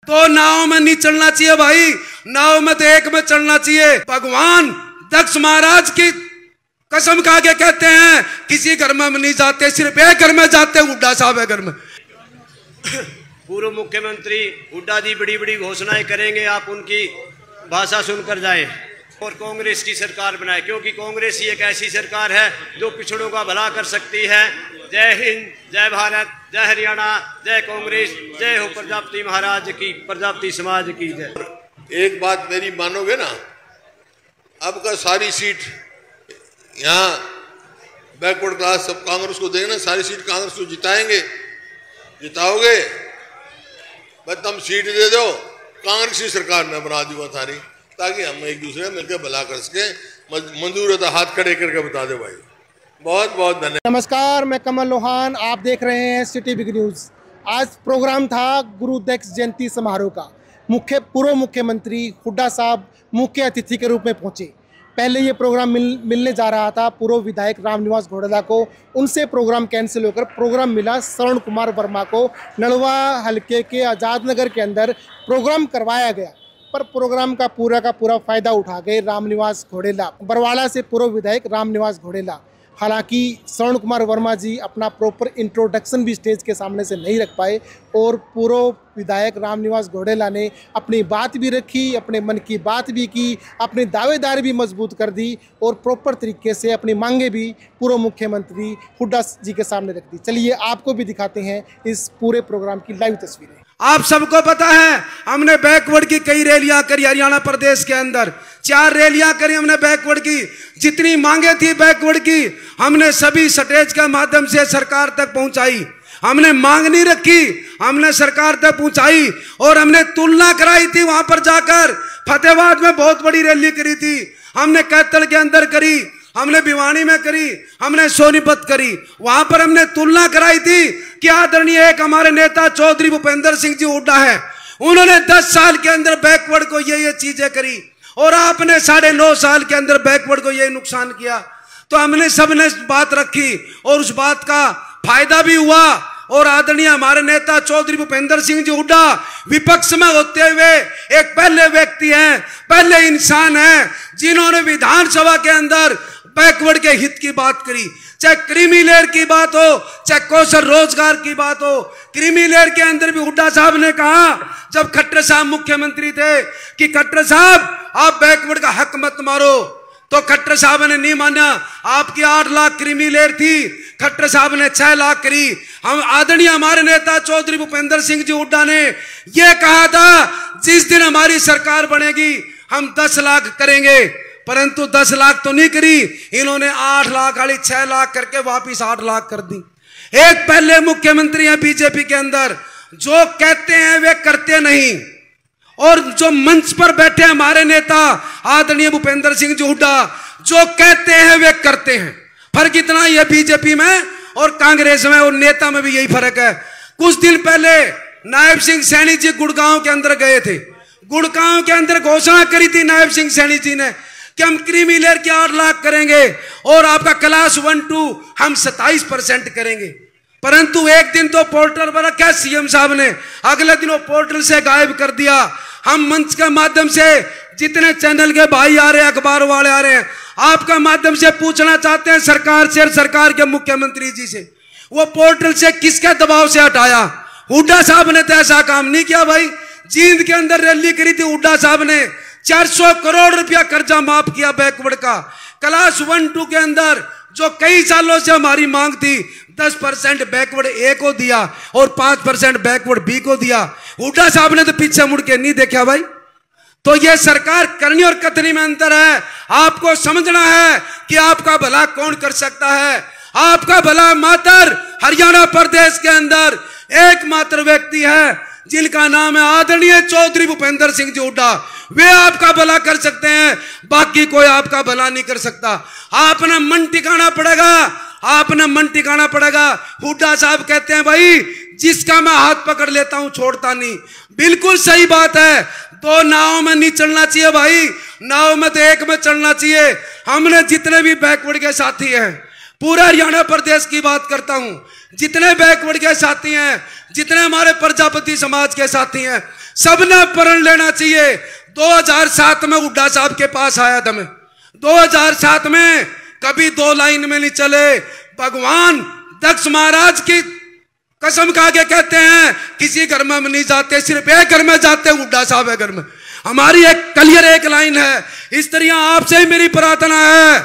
दो नाव में नहीं चलना चाहिए भाई, नाव में तो एक में चलना चाहिए। भगवान दक्ष महाराज की कसम खा के कहते हैं किसी घर में नहीं जाते, सिर्फ एक घर में जाते हैं, हुड्डा साहब है घर में। पूर्व मुख्यमंत्री हुड्डा जी बड़ी बड़ी घोषणाएं करेंगे, आप उनकी भाषा सुनकर जाएं और कांग्रेस की सरकार बनाए, क्योंकि कांग्रेस ही एक ऐसी सरकार है जो पिछड़ों का भला कर सकती है। जय हिंद, जय भारत, जय हरियाणा, जय कांग्रेस, जय हो प्रजापति महाराज की, प्रजापति समाज की जय। एक बात मेरी मानोगे ना, अब का सारी सीट यहाँ बैकवर्ड क्लास सब कांग्रेस को देंगे ना, सारी सीट कांग्रेस को जिताएंगे। जिताओगे बस तुम सीट दे दो, कांग्रेस की सरकार में बना दूंगा सारी, ताकि हम एक दूसरे मिलकर भला कर सके। मंजूर होता हाथ खड़े करके बता दो भाई। बहुत बहुत धन्यवाद। नमस्कार, मैं कमल लोहान, आप देख रहे हैं सिटी बिग न्यूज़। आज प्रोग्राम था गुरुदक्ष जयंती समारोह का। पूर्व मुख्यमंत्री हुड्डा साहब मुख्य अतिथि के रूप में पहुंचे। पहले ये प्रोग्राम मिलने जा रहा था पूर्व विधायक रामनिवास घोडेला को, उनसे प्रोग्राम कैंसिल होकर प्रोग्राम मिला श्रवण कुमार वर्मा को। नलवा हलके के आज़ाद नगर के अंदर प्रोग्राम करवाया गया, पर प्रोग्राम का पूरा फ़ायदा उठा गए रामनिवास घोडेला, बरवाड़ा से पूर्व विधायक रामनिवास घोडेला। हालांकि श्रवण कुमार वर्मा जी अपना प्रॉपर इंट्रोडक्शन भी स्टेज के सामने से नहीं रख पाए और पूर्व विधायक रामनिवास घोडेला ने अपनी बात भी रखी, अपने मन की बात भी की, अपनी दावेदारी भी मजबूत कर दी और प्रॉपर तरीके से अपनी मांगे भी पूर्व मुख्यमंत्री हुड्डा जी के सामने रख दी। चलिए आपको भी दिखाते हैं इस पूरे प्रोग्राम की लाइव तस्वीरें। आप सबको पता है हमने बैकवर्ड की कई रैलियां करी हरियाणा प्रदेश के अंदर, 4 रैलियां करी हमने बैकवर्ड की। जितनी मांगे थी बैकवर्ड की हमने सभी स्टेज के माध्यम से सरकार तक पहुंचाई। हमने मांग नहीं रखी, हमने सरकार तक पहुंचाई और हमने तुलना कराई थी। वहां पर जाकर फतेहाबाद में बहुत बड़ी रैली करी थी, हमने कैथल के अंदर करी, हमने भिवानी में करी, हमने सोनीपत करी। वहां पर हमने तुलना कराई थी कि आदरणीय एक हमारे नेता चौधरी भूपेंद्र सिंह जी हुड्डा है, उन्होंने 10 साल के अंदर बैकवर्ड को ये चीजें करी और आपने 9.5 साल के अंदर बैकवर्ड को ये नुकसान किया। तो हमने सबने बात रखी और उस बात का फायदा भी हुआ और आदरणीय हमारे नेता चौधरी भूपेंद्र सिंह जी हुड्डा विपक्ष में होते हुए एक पहले व्यक्ति हैं, पहले इंसान हैं जिन्होंने विधानसभा के अंदर बैकवर्ड के हित की बात करी। चाहे क्रीमी लेयर की बात हो, चाहे कौशल रोजगार की बात हो, क्रीमी लेयर के अंदर भी हुड्डा साहब ने कहा जब खट्टर साहब मुख्यमंत्री थे कि खट्टर साहब आप बैकवर्ड का हक मत मारो, तो खट्टर साहब ने नहीं माना। आपकी 8 लाख क्रीमी लेयर थी, खट्टर साहब ने 6 लाख करी। हम आदरणीय हमारे नेता चौधरी भूपेंद्र सिंह जी हुड्डा ने यह कहा था जिस दिन हमारी सरकार बनेगी हम 10 लाख करेंगे, परंतु 10 लाख तो नहीं करी, इन्होंने 8 लाख वाली 6 लाख करके वापिस 8 लाख कर दी। एक पहले मुख्यमंत्री हैं बीजेपी के अंदर जो कहते हैं वे करते नहीं, और जो मंच पर बैठे हमारे नेता आदरणीय भूपेंद्र सिंह जी हुड्डा जो कहते हैं वे करते हैं। फर्क इतना ही है बीजेपी में और कांग्रेस में, और नेता में भी यही फर्क है। कुछ दिन पहले नायब सिंह सैनी जी गुड़गांव के अंदर गए थे, गुड़गांव के अंदर घोषणा करी थी नायब सिंह सैनी जी ने कि हम क्रीमी लेयर के 8 लाख करेंगे और आपका क्लास 1-2 हम 27% करेंगे। परंतु एक दिन तो पोर्टल पर रखा सीएम साहब ने, अगले दिन वो पोर्टल से गायब कर दिया। हम मंच के माध्यम से जितने चैनल के भाई आ रहे हैं, अखबार वाले आ रहे हैं, आपका माध्यम से पूछना चाहते हैं सरकार से और सरकार के मुख्यमंत्री जी से, वो पोर्टल से किसके दबाव से हटाया? हुड्डा साहब ने तो ऐसा काम नहीं किया भाई। जींद के अंदर रैली करी थी, हुड्डा साहब ने 400 करोड़ रुपया कर्जा माफ किया बैकवर्ड का। क्लास 1-2 के अंदर जो कई सालों से हमारी मांग थी 10% बैकवर्ड ए को दिया और 5% बैकवर्ड बी को दिया। हुड्डा साहब ने तो पीछे मुड़ के नहीं देखा भाई। तो ये सरकार करनी और कथनी में अंतर है। आपको समझना है कि आपका भला कौन कर सकता है। आपका भला मात्र हरियाणा प्रदेश के अंदर एकमात्र व्यक्ति है जिनका नाम है आदरणीय चौधरी भूपेंद्र सिंह जी हुड्डा। वे आपका भला कर सकते हैं, बाकी कोई आपका भला नहीं कर सकता। आपने मन टिकाना पड़ेगा, आपने मन टिकाना पड़ेगा। हुड्डा साहब कहते हैं भाई जिसका मैं हाथ पकड़ लेता हूं छोड़ता नहीं। बिल्कुल सही बात है, 2 नाव में नहीं चलना चाहिए भाई, नाव में तो एक में चलना चाहिए। हमने जितने भी बैकवर्ड के साथी हैं, पूरा हरियाणा प्रदेश की बात करता हूं, जितने बैकवर्ड के साथी हैं, जितने हमारे प्रजापति समाज के साथी हैं, सबने प्रण लेना चाहिए। 2007 में हुड्डा साहब के पास आया था मैं, 2007 में कभी दो लाइन में नहीं चले। भगवान दक्ष महाराज की कसम खा के कहते हैं किसी घर में हम नहीं जाते, सिर्फ एक घर में जाते, हुड्डा साहब है घर में। हमारी एक क्लियर एक लाइन है। इस तरह आपसे ही मेरी प्रार्थना है,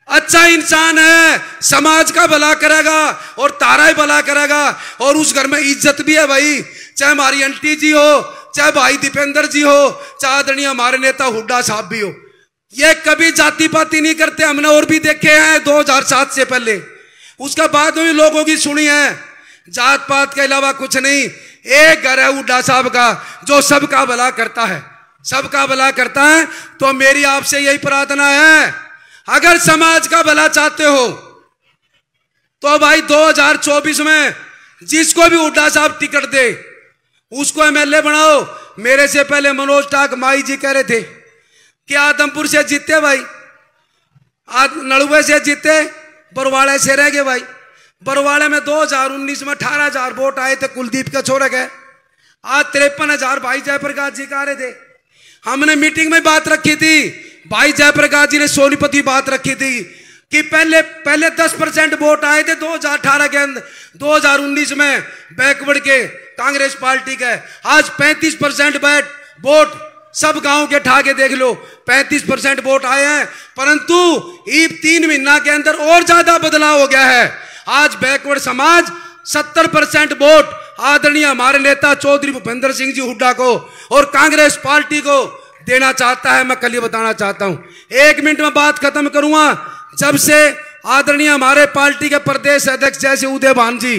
अच्छा इंसान है, समाज का भला करेगा और तारा ही भला करेगा, और उस घर में इज्जत भी है भाई, चाहे हमारी आंटी जी हो, चाहे भाई दीपेंद्र जी हो, चाहे आदरणीय हमारे नेता हुड्डा साहब भी हो। ये कभी जाति पाति नहीं करते, हमने और भी देखे हैं 2007 से पहले। उसका बाद में भी लोगों की सुनी है, जात पात के अलावा कुछ नहीं। एक घर है हुड्डा साहब का जो सबका भला करता है, सबका भला करता है। तो मेरी आपसे यही प्रार्थना है, अगर समाज का भला चाहते हो तो भाई 2024 में जिसको भी हुड्डा साहब टिकट दे उसको एमएलए बनाओ। मेरे से पहले मनोज टाक माई जी कह रहे थे कि आदमपुर से जीते भाई, नड़ुए से जीते, बरवाड़े से रह गए भाई। बरवाड़े में 2019 में 18,000 वोट आए थे, कुलदीप के छोड़ गए। आज 53,000 भाई जयप्रकाश जी कह रहे थे। हमने मीटिंग में बात रखी थी, भाई जयप्रकाश जी ने सोनीपत की बात रखी थी कि पहले 10% वोट आए थे 2018 के अंदर, 2019 में बैकवर्ड के कांग्रेस पार्टी के। आज 35% वोट सब गांव के ठा के देख लो, 35% वोट आए हैं। परंतु ये 3 महीना के अंदर और ज्यादा बदलाव हो गया है। आज बैकवर्ड समाज 70% वोट आदरणीय हमारे नेता चौधरी भूपेंद्र सिंह जी हुड्डा को और कांग्रेस पार्टी को देना चाहता है। मैं कल ये बताना चाहता हूं, 1 मिनट में बात खत्म करूंगा। जब से आदरणीय हमारे पार्टी के प्रदेश अध्यक्ष जैसे उदय भान जी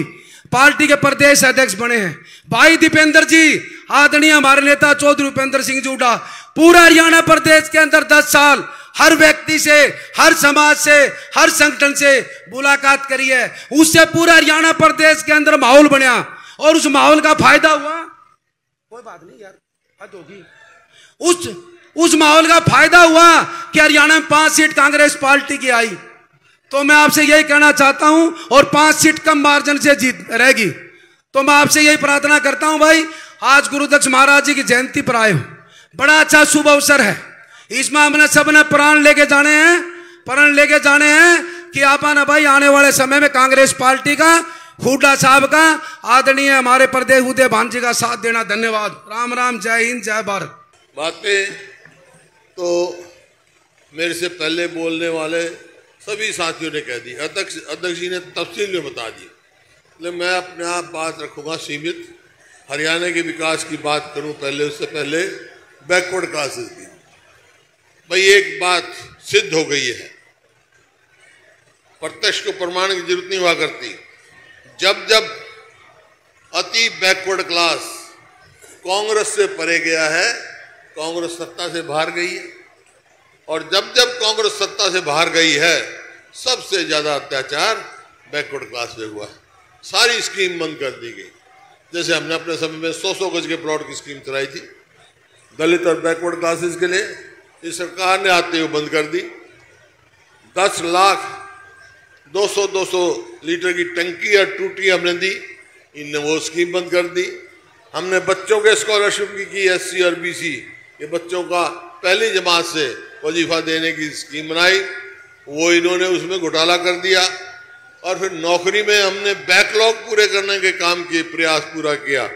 पार्टी के प्रदेश अध्यक्ष बने हैं, भाई दीपेंद्र जी, आदरणीय हमारे नेता चौधरी भूपेंद्र सिंह जी हुड्डा, पूरा हरियाणा प्रदेश के अंदर 10 साल हर व्यक्ति से, हर समाज से, हर संगठन से मुलाकात करी है। उससे पूरा हरियाणा प्रदेश के अंदर माहौल बना और उस माहौल का फायदा हुआ। कोई बात नहीं यार, हद होगी। उस माहौल का फायदा हुआ कि हरियाणा में 5 सीट कांग्रेस पार्टी की आई। तो मैं आपसे यही कहना चाहता हूं, और 5 सीट कम मार्जिन से जीत रहेगी। तो मैं आपसे यही प्रार्थना करता हूं भाई, आज गुरुदक्ष महाराज जी की जयंती पर आए हो, बड़ा अच्छा शुभ अवसर है। इसमें हमने सबने प्रण लेके जाने हैं कि आप ना भाई आने वाले समय में कांग्रेस पार्टी का, हुड्डा साहब का, आदरणीय हमारे प्रदेश उदय भान जी का साथ देना। धन्यवाद। राम राम, जय हिंद, जय भारत। बातें तो मेरे से पहले बोलने वाले सभी साथियों ने कह दी, अध्यक्ष जी ने तफसील में बता दी, लेकिन मैं अपने आप बात रखूंगा सीमित। हरियाणा के विकास की बात करूं पहले, उससे पहले बैकवर्ड क्लासेस की। भाई एक बात सिद्ध हो गई है, प्रत्यक्ष को प्रमाण की जरूरत नहीं हुआ करती। जब जब अति बैकवर्ड क्लास कांग्रेस से परे गया है, कांग्रेस सत्ता से बाहर गई है, और जब जब कांग्रेस सत्ता से बाहर गई है सबसे ज्यादा अत्याचार बैकवर्ड क्लास पे हुआ है। सारी स्कीम बंद कर दी गई। जैसे हमने अपने समय में 100-100 गज के प्लॉट की स्कीम चलाई थी दलित और बैकवर्ड क्लासेस के लिए, इस सरकार ने आते हुए बंद कर दी। 10 लाख 200 लीटर की टंकी और टूटी हमने दी, इनने वो स्कीम बंद कर दी। हमने बच्चों के स्कॉलरशिप की SC और BC के बच्चों का पहली जमात से वजीफा देने की स्कीम बनाई, वो इन्होंने उसमें घोटाला कर दिया। और फिर नौकरी में हमने बैकलॉग पूरे करने के काम किए, प्रयास पूरा किया।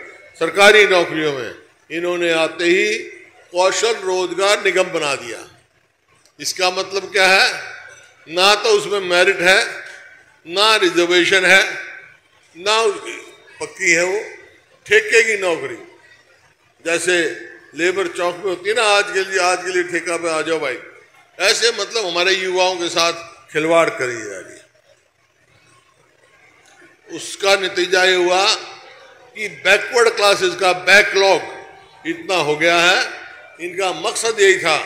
सरकारी नौकरियों में इन्होंने आते ही कौशल रोजगार निगम बना दिया। इसका मतलब क्या है, ना तो उसमें मेरिट है, ना रिजर्वेशन है, ना पक्की है वो ठेके की नौकरी। जैसे लेबर चौक में होती है ना, आज के लिए ठेका पे आ जाओ भाई, ऐसे मतलब हमारे युवाओं के साथ खिलवाड़ करी जा रही है। उसका नतीजा ये हुआ कि बैकवर्ड क्लासेस का बैकलॉग इतना हो गया है। इनका मकसद यही था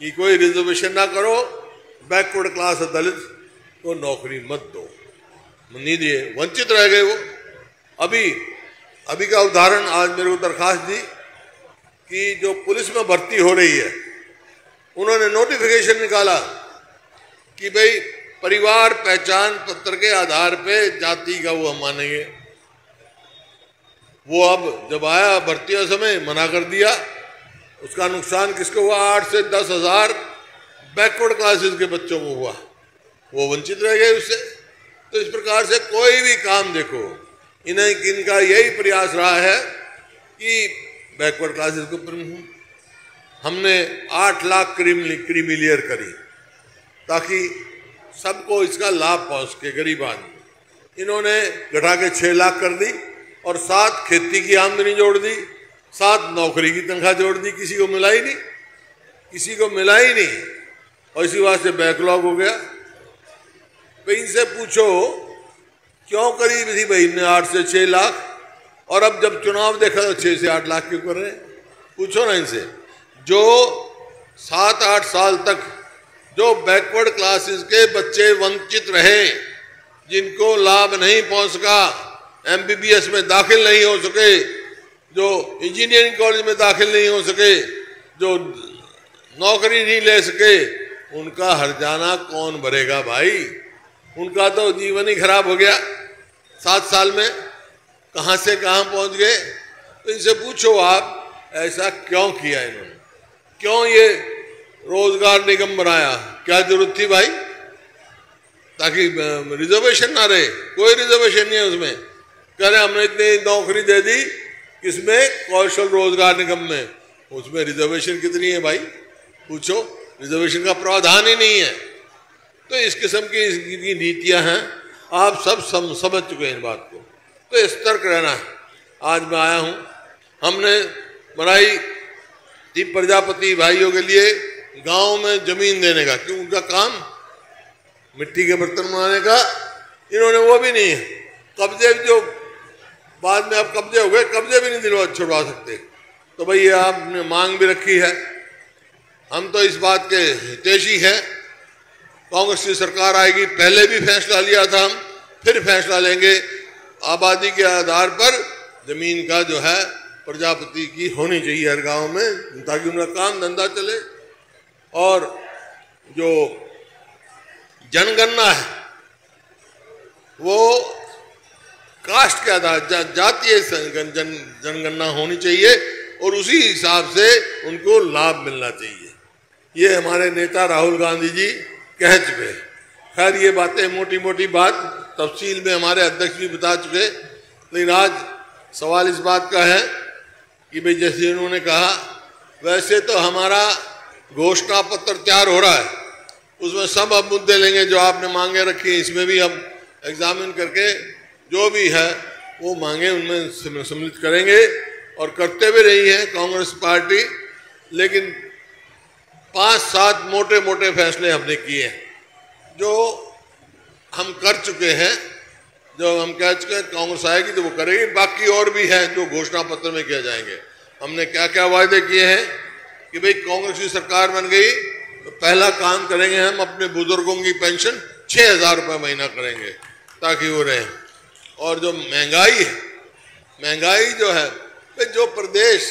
कि कोई रिजर्वेशन ना करो, बैकवर्ड क्लास दलित को नौकरी मत दो, नहीं दिए, वंचित रह गए वो। अभी का उदाहरण, आज मेरे को दरखास्त दी कि जो पुलिस में भर्ती हो रही है, उन्होंने नोटिफिकेशन निकाला कि भाई परिवार पहचान पत्र के आधार पे जाति का वो हम मानेंगे। वो अब जब आया भर्ती समय मना कर दिया। उसका नुकसान किसको हुआ? 8 से 10 हज़ार बैकवर्ड क्लासेस के बच्चों को हुआ, वो वंचित रह गए उससे। तो इस प्रकार से कोई भी काम देखो, इनका यही प्रयास रहा है कि बैकवर्ड क्लासेस को हमने 8 लाख क्रीमी लेयर करी ताकि सबको इसका लाभ पहुंच के गरीब आदमी। इन्होंने घटा के 6 लाख कर दी और 7 खेती की आमदनी जोड़ दी, 7 नौकरी की तनख्वाह जोड़ दी। किसी को मिला ही नहीं, किसी को मिला ही नहीं, और इसी बात से बैकलॉग हो गया। तो इनसे पूछो क्यों करी थी भाई ने 8 से 6 लाख, और अब जब चुनाव देखा तो 6 से 8 लाख क्यों कर रहे हैं? पूछो ना इनसे। जो 7-8 साल तक जो बैकवर्ड क्लासेस के बच्चे वंचित रहे, जिनको लाभ नहीं पहुंच सका, MBBS में दाखिल नहीं हो सके, जो इंजीनियरिंग कॉलेज में दाखिल नहीं हो सके, जो नौकरी नहीं ले सके, उनका हर्जाना कौन भरेगा भाई? उनका तो जीवन ही खराब हो गया। 7 साल में कहां से कहां पहुंच गए। तो इनसे पूछो आप ऐसा क्यों किया इन्होंने, क्यों ये रोजगार निगम बनाया? क्या जरूरत थी भाई? ताकि रिजर्वेशन ना रहे। कोई रिजर्वेशन नहीं है उसमें। कह रहे हमने इतनी नौकरी दे दी किसमें? कौशल रोजगार निगम में। उसमें रिजर्वेशन कितनी है भाई? पूछो। रिजर्वेशन का प्रावधान ही नहीं है। तो इस किस्म की नीतियां हैं, आप सब समझ चुके हैं इन बात को। तो सतर्क रहना है। आज मैं आया हूं, हमने बनाई थी प्रजापति भाइयों के लिए गांव में जमीन देने का, क्यों? उनका काम मिट्टी के बर्तन बनाने का, इन्होंने वो भी नहीं है। कब्जे जो बाद में अब कब्जे हो गए, कब्जे भी नहीं छुड़वा सकते। तो भाई ये आपने मांग भी रखी है। हम तो इस बात के हितैषी हैं। कांग्रेस की सरकार आएगी, पहले भी फैसला लिया था हम, फिर फैसला लेंगे। आबादी के आधार पर जमीन का जो है प्रजापति की होनी चाहिए हर गांव में, ताकि उनका काम धंधा चले। और जो जनगणना है वो कास्ट के आधार, जातीय जनगणना होनी चाहिए और उसी हिसाब से उनको लाभ मिलना चाहिए। ये हमारे नेता राहुल गांधी जी कह चुके। खैर ये बातें मोटी मोटी बात तफसील में हमारे अध्यक्ष भी बता चुके, लेकिन आज सवाल इस बात का है कि भाई जैसे उन्होंने कहा, वैसे तो हमारा घोषणा पत्र तैयार हो रहा है, उसमें सब अब मुद्दे लेंगे जो आपने मांगे रखी हैं। इसमें भी हम एग्जामिन करके जो भी है वो मांगे उनमें सम्मिलित करेंगे और करते भी रही है कांग्रेस पार्टी। लेकिन 5-7 मोटे मोटे फैसले हमने किए हैं जो हम कर चुके हैं, जो हम कह चुके हैं कांग्रेस आएगी तो वो करेगी। बाकी और भी है जो घोषणा पत्र में किए जाएंगे। हमने क्या क्या वायदे किए हैं कि भाई कांग्रेस की सरकार बन गई तो पहला काम करेंगे हम अपने बुजुर्गों की पेंशन 6,000 रुपये महीना करेंगे ताकि वो रहें। और जो महंगाई है, महंगाई जो है, जो प्रदेश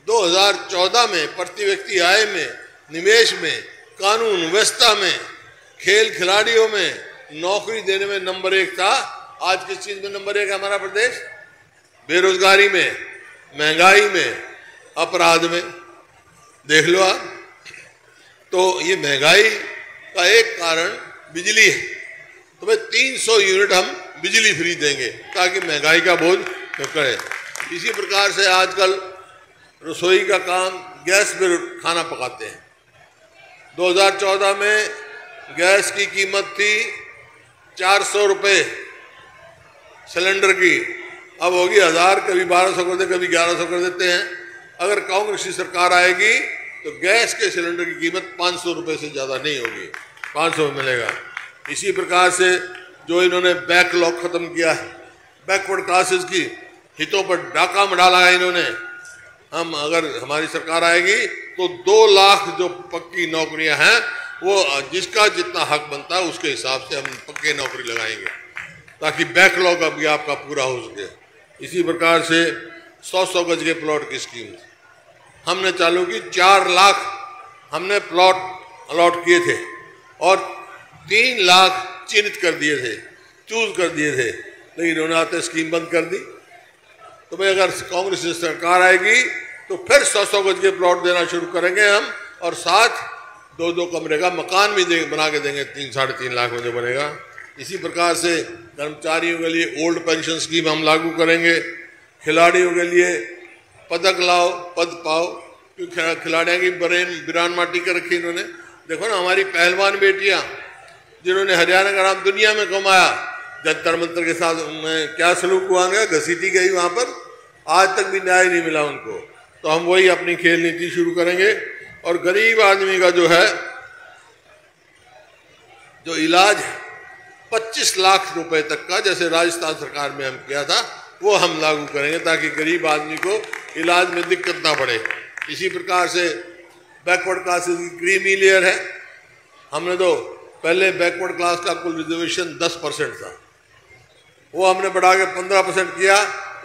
2014 में प्रति व्यक्ति आय में, निवेश में, कानून व्यवस्था में, खेल खिलाड़ियों में, नौकरी देने में नंबर 1 था, आज किस चीज में नंबर 1 है हमारा प्रदेश? बेरोजगारी में, महंगाई में, अपराध में। देख लो आप। तो ये महंगाई का एक कारण बिजली है। तो भाई 300 यूनिट हम बिजली फ्री देंगे ताकि महंगाई का बोझ करे। इसी प्रकार से आजकल रसोई का काम गैस पे खाना पकाते हैं। 2014 में गैस की कीमत थी 400 रुपये सिलेंडर की, अब होगी 1000, कभी 1200 कर देते, कभी 1100 कर देते हैं। अगर कांग्रेस की सरकार आएगी तो गैस के सिलेंडर की कीमत 500 रुपये से ज़्यादा नहीं होगी, 500 में मिलेगा। इसी प्रकार से जो इन्होंने बैकलॉग खत्म किया है, बैकवर्ड क्लासेस की हितों पर डाका डाला है इन्होंने। हम अगर हमारी सरकार आएगी तो 2 लाख जो पक्की नौकरियां हैं वो जिसका जितना हक बनता है उसके हिसाब से हम पक्की नौकरी लगाएंगे ताकि बैकलॉग अभी आपका पूरा हो सके। इसी प्रकार से 100-100 गज के प्लॉट की स्कीम हमने चालू की। 4 लाख हमने प्लॉट अलॉट किए थे और 3 लाख चिन्हित कर दिए थे, चूज कर दिए थे, लेकिन उन्होंने आते स्कीम बंद कर दी। तो भाई अगर कांग्रेस की सरकार आएगी तो फिर 100-100 गज के प्लॉट देना शुरू करेंगे हम, और साथ 2-2 कमरे का मकान भी बना के देंगे, 3-3.5 लाख में जो बनेगा। इसी प्रकार से कर्मचारियों के लिए ओल्ड पेंशन स्कीम हम लागू करेंगे। खिलाड़ियों के लिए पदक लाओ पद पाओ, क्योंकि खिलाड़ियों की बिरान माटी कर रखी इन्होंने। देखो ना हमारी पहलवान बेटियां जिन्होंने हरियाणा का नाम दुनिया में कमाया, जंतर मंतर के साथ में क्या सलूक हुआ गया, घसीटी गई वहां पर, आज तक भी न्याय नहीं मिला उनको। तो हम वही अपनी खेल नीति शुरू करेंगे। और गरीब आदमी का जो है जो इलाज 25 लाख रुपए तक का, जैसे राजस्थान सरकार में हम किया था, वो हम लागू करेंगे ताकि गरीब आदमी को इलाज में दिक्कत ना पड़े। इसी प्रकार से बैकवर्ड क्लासेस की क्रीमी लेयर है। हमने तो पहले बैकवर्ड क्लास का कुल रिजर्वेशन 10% था, वो हमने बढ़ा के 15% किया।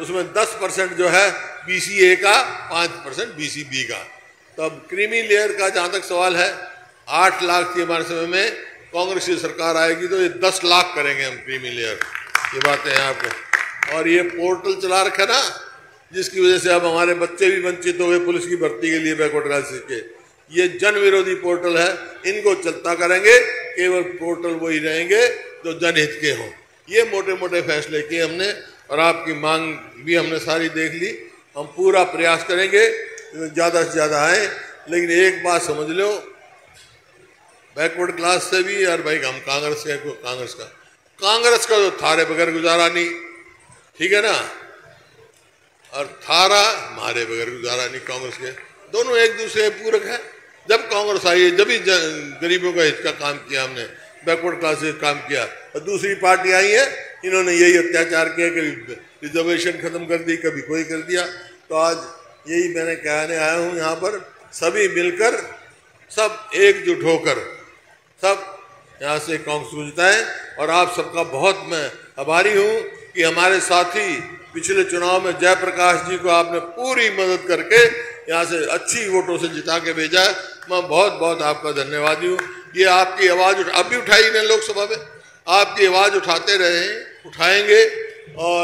उसमें 10% जो है BCA का, 5% BCB का। तो अब क्रीमी लेयर का जहाँ तक सवाल है, 8 लाख की हमारे समय में कांग्रेस की सरकार आएगी तो ये 10 लाख करेंगे हम क्रीमी लेयर। ये बातें हैं आपको। और ये पोर्टल चला रखा ना, जिसकी वजह से अब हमारे बच्चे भी वंचित हो गए पुलिस की भर्ती के लिए बैकवर्ड क्लासेस के। ये जन विरोधी पोर्टल है, इनको चलता करेंगे। केवल पोर्टल वही रहेंगे जो जनहित के हों। ये मोटे मोटे फैसले किए हमने, और आपकी मांग भी हमने सारी देख ली। हम पूरा प्रयास करेंगे ज़्यादा से ज़्यादा आए। लेकिन एक बात समझ लो, बैकवर्ड क्लास से भी यार भाई हम कांग्रेस का जो थारे बगैर गुजारा नहीं, ठीक है ना, और थारा मारे बगैर गुजारा नहीं। कांग्रेस के दोनों एक दूसरे के पूरक है। जब कांग्रेस आई है जब ही गरीबों का हित का काम किया हमने, बैकवर्ड क्लास से काम किया। और दूसरी पार्टी आई है, इन्होंने यही अत्याचार किया, कभी रिजर्वेशन खत्म कर दी, कभी कोई कर दिया। तो आज यही मैंने कहने आया हूँ, यहाँ पर सभी मिलकर, सब एकजुट होकर, सब यहाँ से कांग्रेस को जिताएं। और आप सबका बहुत मैं आभारी हूँ कि हमारे साथी पिछले चुनाव में जयप्रकाश जी को आपने पूरी मदद करके यहाँ से अच्छी वोटों से जिता के भेजा है। मैं बहुत बहुत आपका धन्यवादी हूँ। ये आपकी आवाज़ अब भी उठाई ने लोकसभा में, आपकी आवाज़ उठाते रहे, उठाएंगे। और